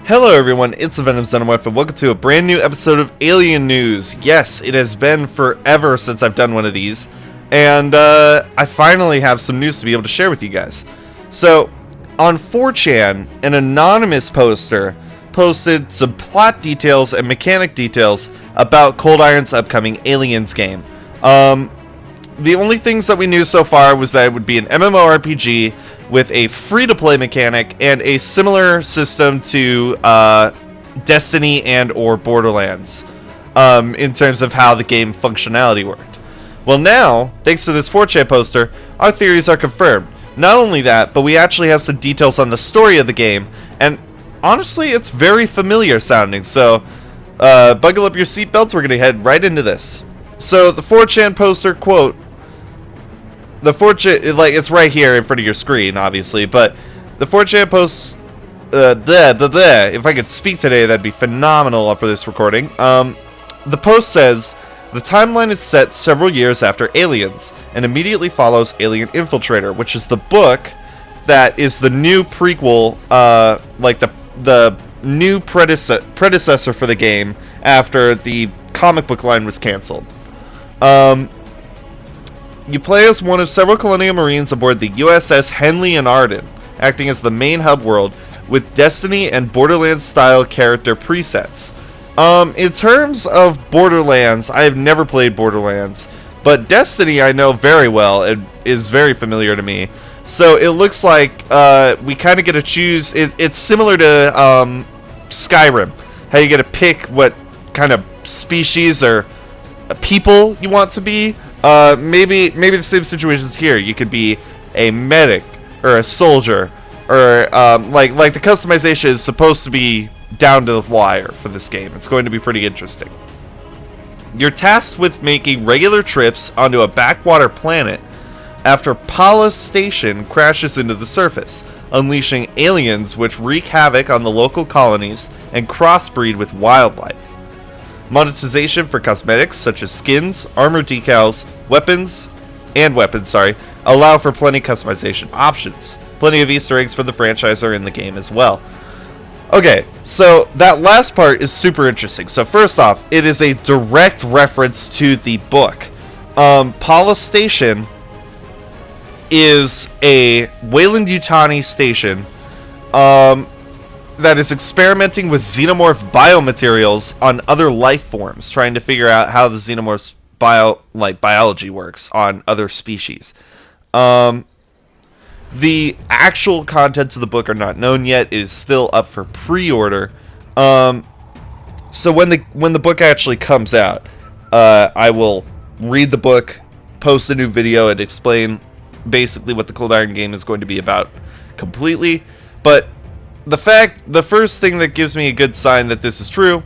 Hello everyone, it's the Venom Xenomorph and welcome to a brand new episode of Alien News. Yes, it has been forever since I've done one of these, and I finally have some news to be able to share with you guys. So, on 4chan, an anonymous poster posted some plot details and mechanic details about Cold Iron's upcoming Aliens game. The only things that we knew so far was that it would be an MMORPG with a free-to-play mechanic and a similar system to Destiny and or Borderlands in terms of how the game functionality worked. Well now, thanks to this 4chan poster, our theories are confirmed. Not only that, but we actually have some details on the story of the game, and honestly, it's very familiar sounding, so buckle up your seatbelts, we're going to head right into this. So, the 4chan poster, quote, the 4chan, like, it's right here in front of your screen, obviously, but the 4chan posts, if I could speak today, that'd be phenomenal for this recording. The post says, the timeline is set several years after Aliens, and immediately follows Alien Infiltrator, which is the book that is the new prequel, like the new predecessor for the game after the comic book line was canceled. You play as one of several Colonial Marines aboard the USS Henley and Arden, acting as the main hub world, with Destiny and Borderlands-style character presets. In terms of Borderlands, I have never played Borderlands, but Destiny I know very well and is very familiar to me. So it looks like we kind of get to choose. It's similar to Skyrim, how you get to pick what kind of species or people you want to be. Maybe the same situations here. You could be a medic or a soldier, or like the customization is supposed to be down to the wire for this game. It's going to be pretty interesting. You're tasked with making regular trips onto a backwater planet after Paula Station crashes into the surface, unleashing aliens which wreak havoc on the local colonies and crossbreed with wildlife. Monetization for cosmetics such as skins, armor decals, weapons, allow for plenty customization options. Plenty of Easter eggs for the franchise are in the game as well. Okay, so that last part is super interesting. So first off, it is a direct reference to the book. Paula Station is a Weyland-Yutani station that is experimenting with xenomorph biomaterials on other life forms, trying to figure out how the xenomorph's biology works on other species. The actual contents of the book are not known yet. It is still up for pre-order. So when the book actually comes out, I will read the book, post a new video, and explain basically what the Cold Iron game is going to be about completely. But the first thing that gives me a good sign that this is true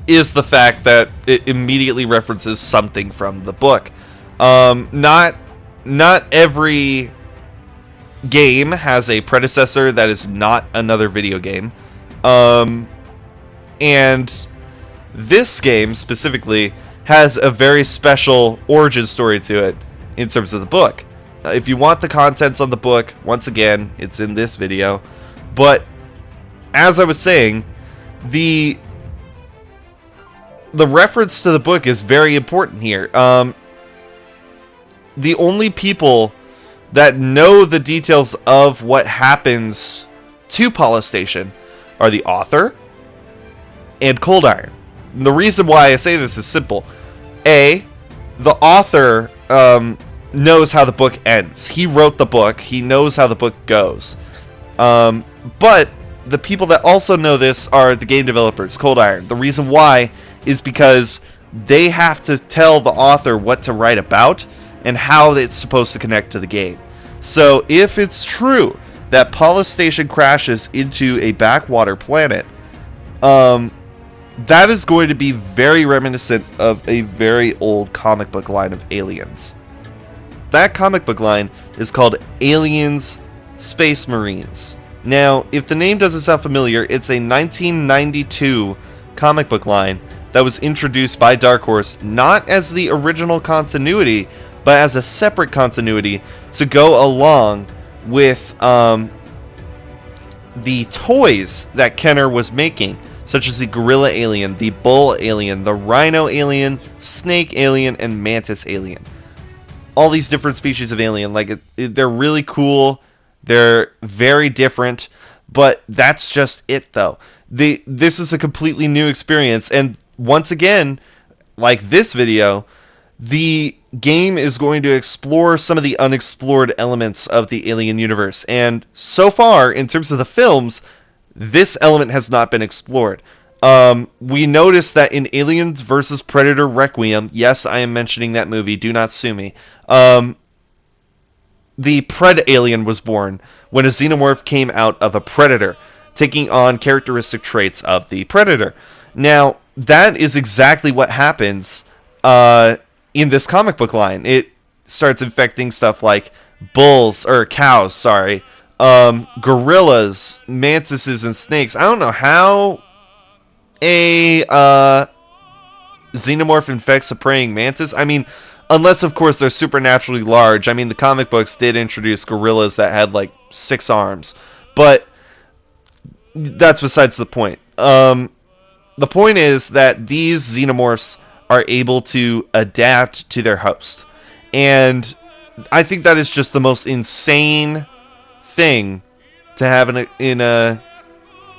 is the fact that it immediately references something from the book. Not every game has a predecessor that is not another video game. And this game specifically has a very special origin story to it in terms of the book. If you want the contents on the book, once again, it's in this video. But as I was saying, the reference to the book is very important here. The only people that know the details of what happens to Paula Station are the author and Cold Iron. And the reason why I say this is simple. A, the author knows how the book ends. He wrote the book. He knows how the book goes. But the people that also know this are the game developers, Cold Iron. The reason why is because they have to tell the author what to write about and how it's supposed to connect to the game. So if it's true that Paula Station crashes into a backwater planet, that is going to be very reminiscent of a very old comic book line of Aliens. That comic book line is called Aliens Space Marines. Now, if the name doesn't sound familiar, it's a 1992 comic book line that was introduced by Dark Horse not as the original continuity, but as a separate continuity to go along with the toys that Kenner was making, such as the gorilla alien, the bull alien, the rhino alien, snake alien, and mantis alien. All these different species of alien, like they're really cool. They're very different, but that's just it, though. This is a completely new experience, and once again, like this video, the game is going to explore some of the unexplored elements of the Alien universe. And so far, in terms of the films, this element has not been explored. We noticed that in Aliens vs. Predator Requiem, yes, I am mentioning that movie, do not sue me, the Pred alien was born when a xenomorph came out of a predator, taking on characteristic traits of the predator. Now, that is exactly what happens in this comic book line. It starts infecting stuff like cows, gorillas, mantises, and snakes. I don't know how a xenomorph infects a praying mantis. I mean, unless, of course, they're supernaturally large. I mean, the comic books did introduce gorillas that had, like, 6 arms. But that's besides the point. The point is that these xenomorphs are able to adapt to their host. And I think that is just the most insane thing to have in a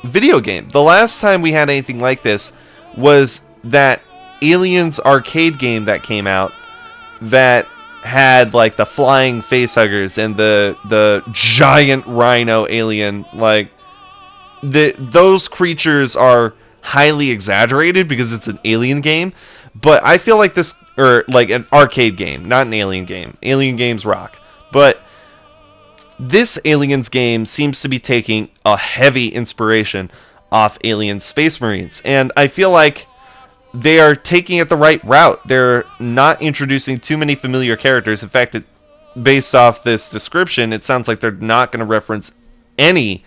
video game. The last time we had anything like this was that Aliens arcade game that came out that had like the flying facehuggers and the giant rhino alien. Like those creatures are highly exaggerated because it's an alien game, but I feel like this, or like an arcade game, not an alien game. Alien games rock, but this Aliens game seems to be taking a heavy inspiration off Alien Space Marines, and I feel like they are taking it the right route. They're not introducing too many familiar characters. In fact, based off this description, it sounds like they're not going to reference any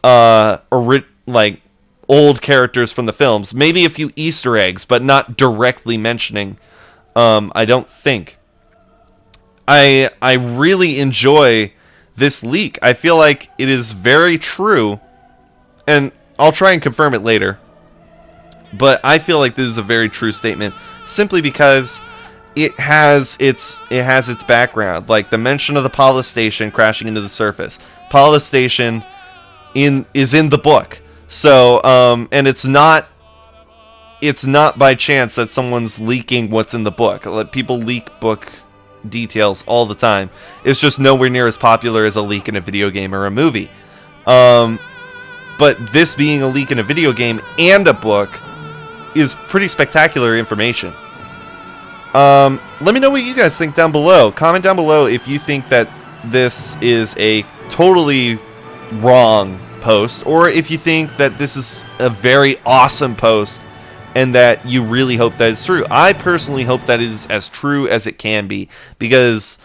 like old characters from the films. Maybe a few Easter eggs, but not directly mentioning. I don't think. I really enjoy this leak. I feel like it is very true, and I'll try and confirm it later. But I feel like this is a very true statement, simply because it has its background, like the mention of the Paulus station crashing into the surface. Paulus station is in the book, so and it's not by chance that someone's leaking what's in the book. Like, people leak book details all the time. It's just nowhere near as popular as a leak in a video game or a movie. But this being a leak in a video game and a book is pretty spectacular information. Let me know what you guys think down below. Comment down below if you think that this is a totally wrong post, or if you think that this is a very awesome post and that you really hope that it's true. I personally hope that it is as true as it can be, because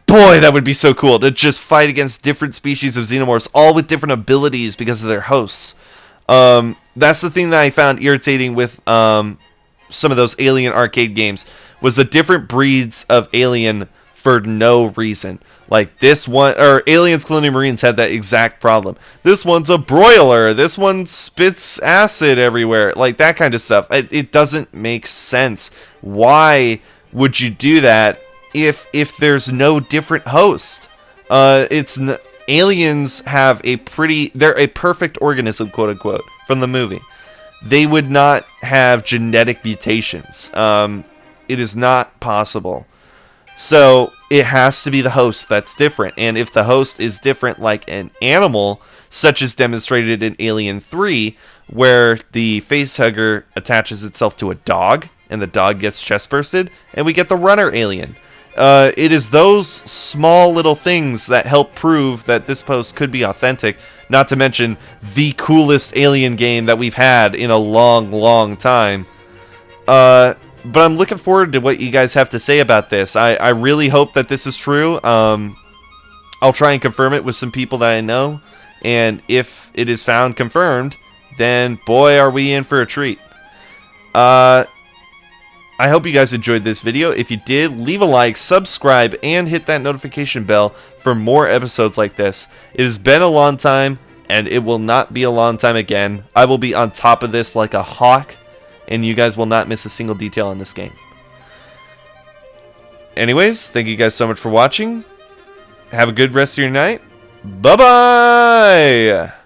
boy, that would be so cool to just fight against different species of xenomorphs, all with different abilities because of their hosts. That's the thing that I found irritating with some of those Alien arcade games, was the different breeds of alien for no reason. Like this one, or Aliens Colonial Marines had that exact problem. This one's a broiler. This one spits acid everywhere. Like that kind of stuff. It doesn't make sense. Why would you do that if there's no different host? Aliens have they're a perfect organism, quote unquote, from the movie. They would not have genetic mutations. It is not possible. So it has to be the host that's different. And if the host is different, like an animal, such as demonstrated in Alien 3, where the facehugger attaches itself to a dog, and the dog gets chest bursted, and we get the runner alien. It is those small little things that help prove that this post could be authentic, not to mention the coolest alien game that we've had in a long, long time. But I'm looking forward to what you guys have to say about this. I really hope that this is true. I'll try and confirm it with some people that I know, and if it is found confirmed, then boy, are we in for a treat. I hope you guys enjoyed this video. If you did, leave a like, subscribe, and hit that notification bell for more episodes like this. It has been a long time, and it will not be a long time again. I will be on top of this like a hawk, and you guys will not miss a single detail in this game. Anyways, thank you guys so much for watching. Have a good rest of your night. Bye-bye!